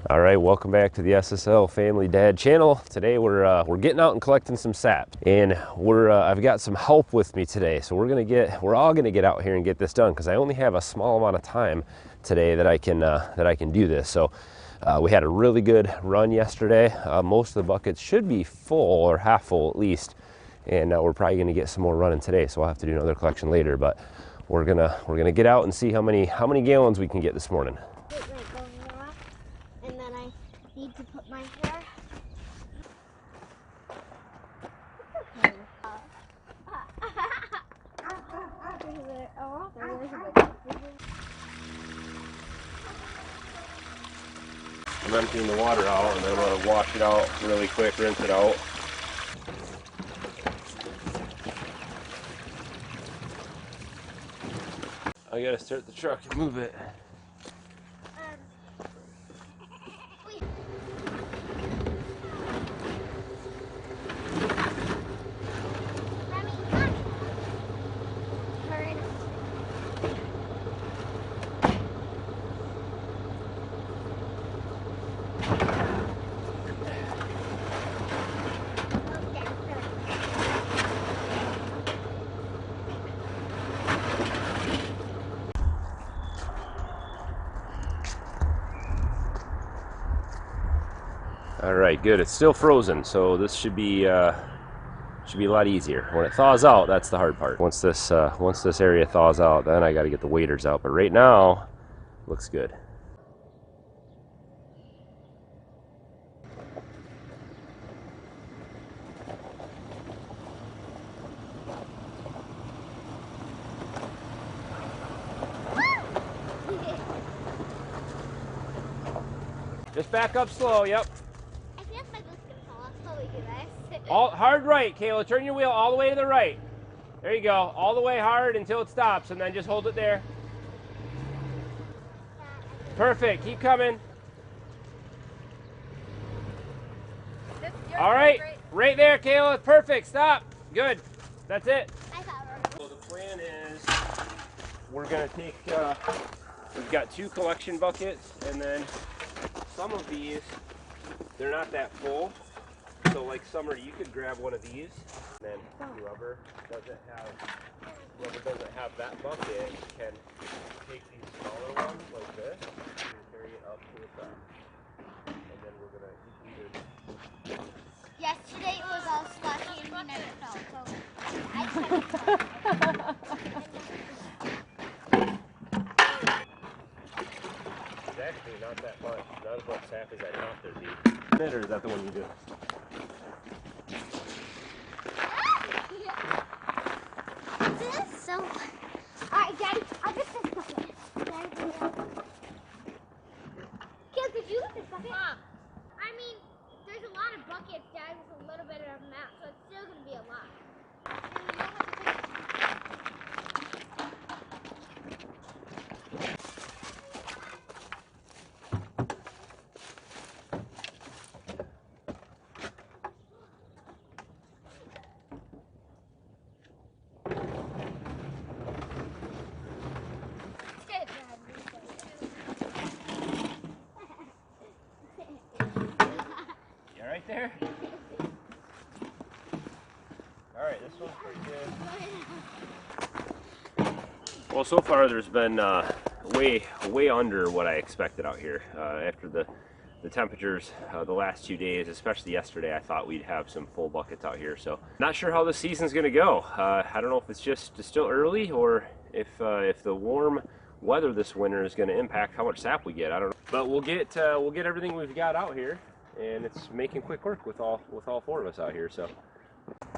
All right, welcome back to the SSL Family Dad channel. Today we're getting out and collecting some sap, and I've got some help with me today. So we're all gonna get out here and get this done because I only have a small amount of time today that I can do this. So we had a really good run yesterday. Most of the buckets should be full or half full at least, and we're probably gonna get some more running today. So we'll have to do another collection later, but we're gonna get out and see how many gallons we can get this morning. And then I need to put my hair. I'm emptying the water out, and then I'm gonna wash it out really quick, rinse it out. I gotta start the truck and move it. All right, good. It's still frozen, so this should be a lot easier. When it thaws out, that's the hard part. Once this area thaws out, then I got to get the waders out. But right now, looks good. Just back up slow. Yep. I feel like my boot's gonna fall off. How we do this? All hard right, Kayla. Turn your wheel all the way to the right. There you go. All the way hard until it stops, and then just hold it there. Perfect. Keep coming. All right. Right there, Kayla. Perfect. Stop. Good. That's it. So the plan is we're going to take, we've got 2 collection buckets, and then some of these, they're not that full. So like Summer, you could grab one of these, and then whoever doesn't have that bucket can take these smaller ones like this and carry it up to the top. And then we're gonna either... Yesterday it was all slushy and we never fell, so I It's actually not that much, not as much sap as I thought there'd be. Or is that the one you do? This is so fun. Alright, Daddy, I'll get this bucket. Kids, did you get this bucket? Mom, I mean, there's a lot of buckets, Dad, with a little bit of a map, so it's still going to be a lot. Right there. All right, this one's pretty good. Well, so far there's been way under what I expected out here. After the temperatures the last 2 days, especially yesterday, I thought we'd have some full buckets out here. So not sure how the season's gonna go. I don't know if it's just still early or if the warm weather this winter is gonna impact how much sap we get. I don't know, but we'll get everything we've got out here. And it's making quick work with all 4 of us out here. So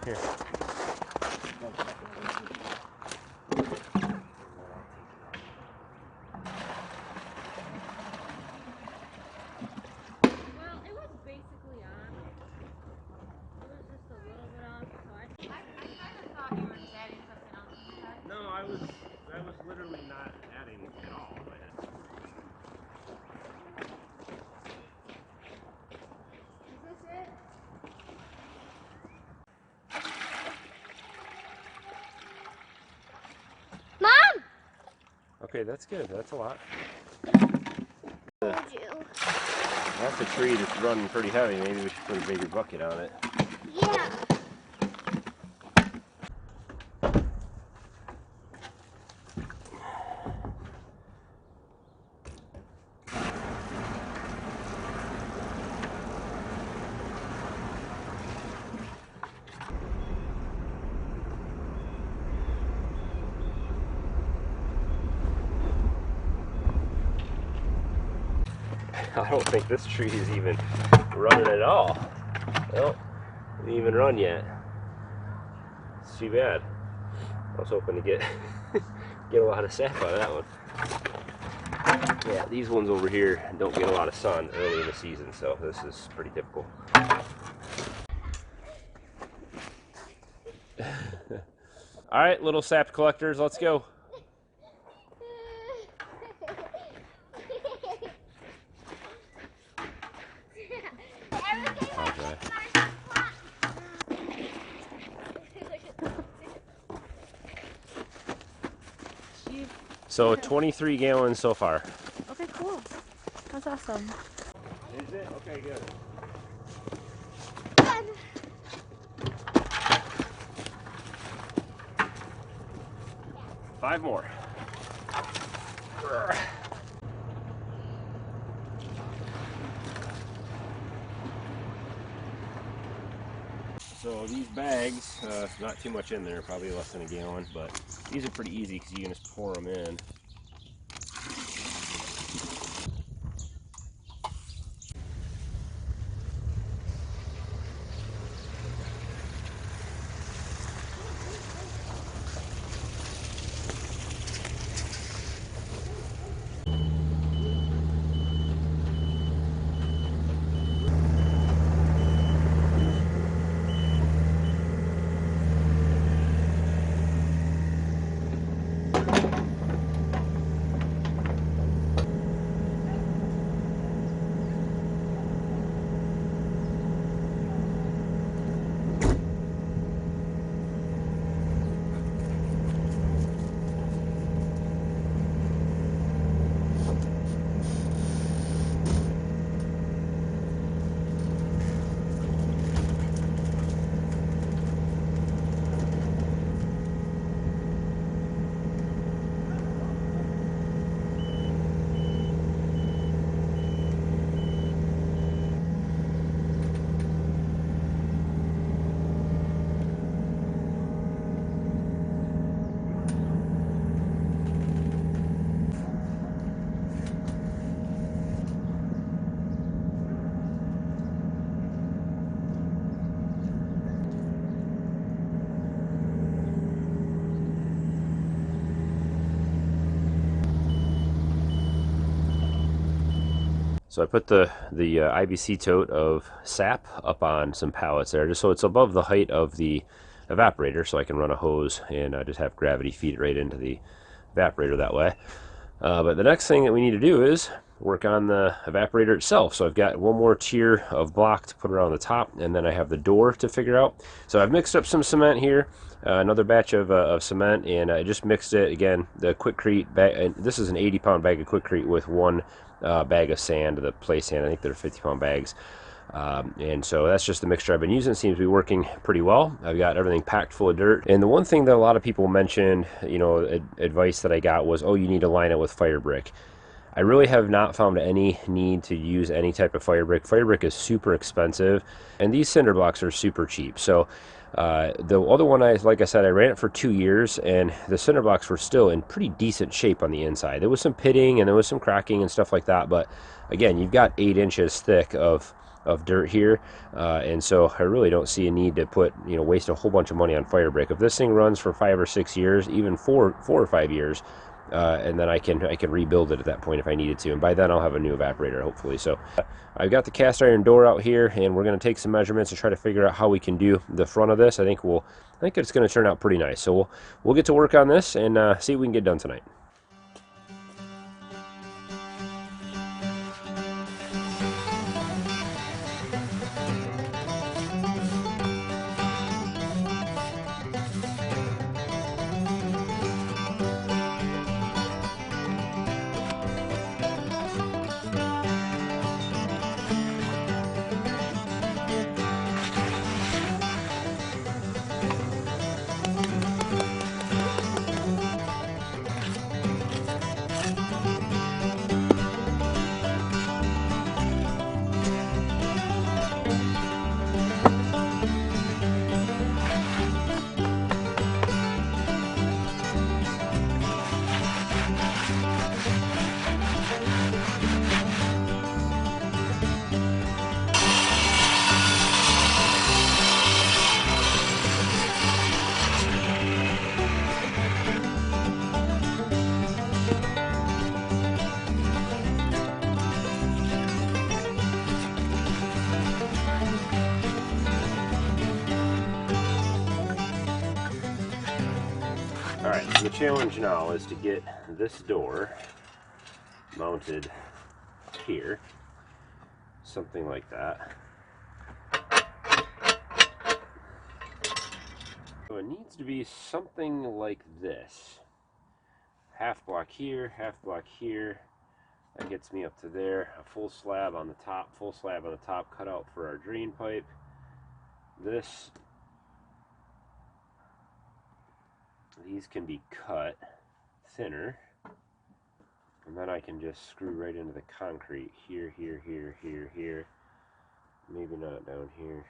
here. Well, it was basically on. It was just a little bit off. So I kind of thought you were just adding something else to that. No, I was literally not adding at all. Mom! Okay, that's good. That's a lot. Told you. That's a tree that's running pretty heavy. Maybe we should put a bigger bucket on it. Yeah. I don't think this tree is even running at all. Well, it didn't even run yet. It's too bad. I was hoping to get get a lot of sap out of that one. Yeah, these ones over here don't get a lot of sun early in the season, so this is pretty typical. All right, little sap collectors, let's go. So 23 gallons so far. Okay, cool. That's awesome. Is it? Okay, good. Five more. So these bags, not too much in there, probably less than a gallon, but these are pretty easy because you can just pour them in. So I put the IBC tote of sap up on some pallets there, just so it's above the height of the evaporator, so I can run a hose and just have gravity feed it right into the evaporator that way. But the next thing that we need to do is work on the evaporator itself. So I've got one more tier of block to put around the top, and then I have the door to figure out. So I've mixed up some cement here, another batch of cement, and I just mixed it again. The Quikrete bag, and this is an 80-pound bag of Quikrete with one bag of sand, the play sand. I think they're 50-pound bags. And so that's just the mixture I've been using. It seems to be working pretty well. I've got everything packed full of dirt. And the one thing that a lot of people mentioned, you know, advice that I got was, oh, you need to line it with fire brick. I really have not found any need to use any type of fire brick. Fire brick is super expensive, and these cinder blocks are super cheap. So the other one, like I said, I ran it for 2 years, and the cinder blocks were still in pretty decent shape on the inside. There was some pitting and there was some cracking and stuff like that, but again, you've got 8 inches thick of dirt here, and so I really don't see a need to waste a whole bunch of money on fire brick. If this thing runs for 5 or 6 years, even 4 or 5 years, and then I can rebuild it at that point if I needed to, and by then I'll have a new evaporator hopefully. So I've got the cast iron door out here, and we're going to take some measurements and try to figure out how we can do the front of this. I think it's going to turn out pretty nice. So we'll get to work on this and see what we can get done tonight. The challenge now is to get this door mounted here, something like that. So it needs to be something like this. Half block here, half block here. That gets me up to there. A full slab on the top, cut out for our drain pipe. These can be cut thinner, and then I can just screw right into the concrete here, here, here, here, here. Maybe not down here.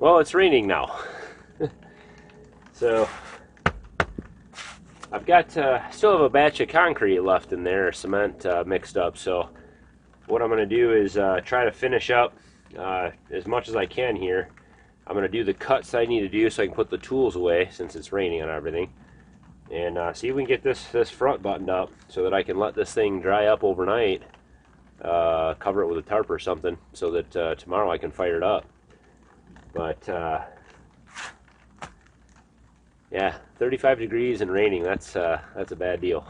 Well, it's raining now. So I've got still have a batch of concrete left in there, cement mixed up. So what I'm going to do is try to finish up as much as I can here. I'm going to do the cuts I need to do so I can put the tools away since it's raining and everything, and see if we can get this front buttoned up so that I can let this thing dry up overnight, cover it with a tarp or something so that tomorrow I can fire it up. But yeah, 35 degrees and raining, that's a bad deal.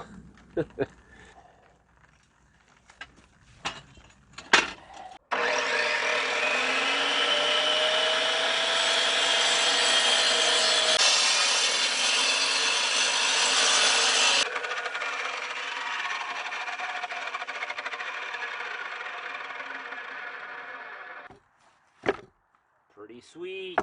Pretty sweet.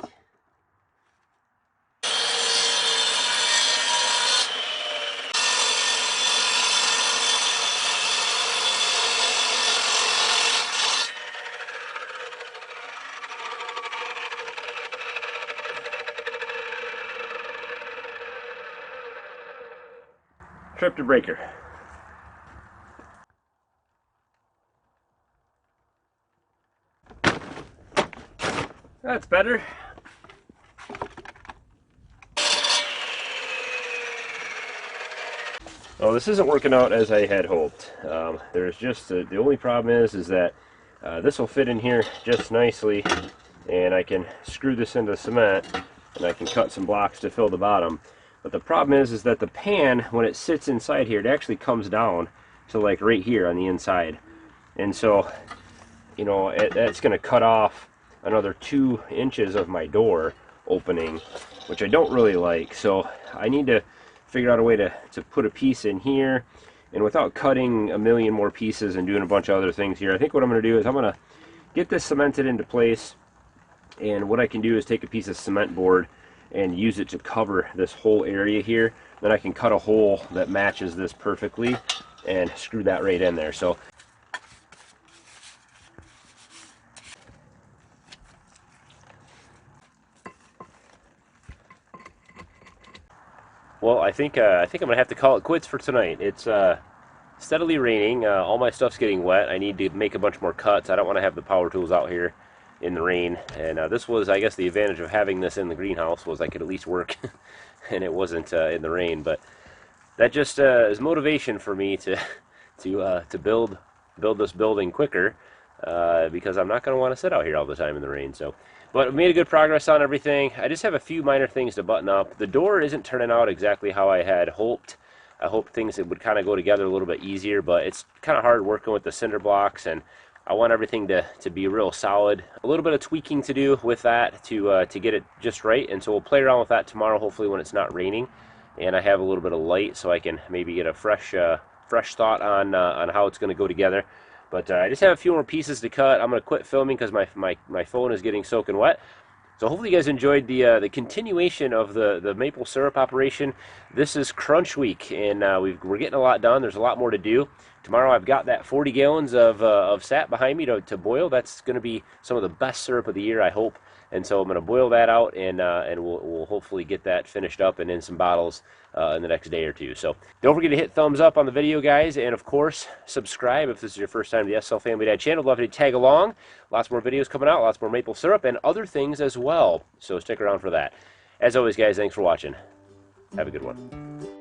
Trip to breaker. That's better. Well, this isn't working out as I had hoped. There's just the only problem is that this will fit in here just nicely, and I can screw this into cement, and I can cut some blocks to fill the bottom. But the problem is that the pan, when it sits inside here, it actually comes down to like right here on the inside, and so you know that's going to cut off another 2 inches of my door opening, which I don't really like. So I need to figure out a way to put a piece in here, and without cutting a million more pieces and doing a bunch of other things here, I think what I'm going to do is I'm going to get this cemented into place, and what I can do is take a piece of cement board and use it to cover this whole area here. Then I can cut a hole that matches this perfectly and screw that right in there. So well, I think I'm gonna have to call it quits for tonight. It's steadily raining. All my stuff's getting wet. I need to make a bunch more cuts. I don't want to have the power tools out here in the rain. And this was, I guess, the advantage of having this in the greenhouse was I could at least work, and it wasn't in the rain. But that just is motivation for me to build this building quicker, because I'm not going to want to sit out here all the time in the rain. So. But we made a good progress on everything. I just have a few minor things to button up. The door isn't turning out exactly how I had hoped. I hoped things that would kind of go together a little bit easier, but it's kind of hard working with the cinder blocks, and I want everything to be real solid. A little bit of tweaking to do with that to get it just right, and so we'll play around with that tomorrow, hopefully when it's not raining, and I have a little bit of light so I can maybe get a fresh thought on how it's going to go together. But I just have a few more pieces to cut. I'm going to quit filming because my phone is getting soaking wet. So hopefully you guys enjoyed the continuation of the maple syrup operation. This is crunch week, and we're getting a lot done. There's a lot more to do. Tomorrow I've got that 40 gallons of sap behind me to boil. That's going to be some of the best syrup of the year, I hope. And so I'm going to boil that out, and we'll hopefully get that finished up and in some bottles in the next day or two. So don't forget to hit thumbs up on the video, guys, and of course subscribe if this is your first time to the SSL Family Dad channel. I'd love to tag along. Lots more videos coming out, lots more maple syrup and other things as well. So stick around for that. As always, guys, thanks for watching. Have a good one.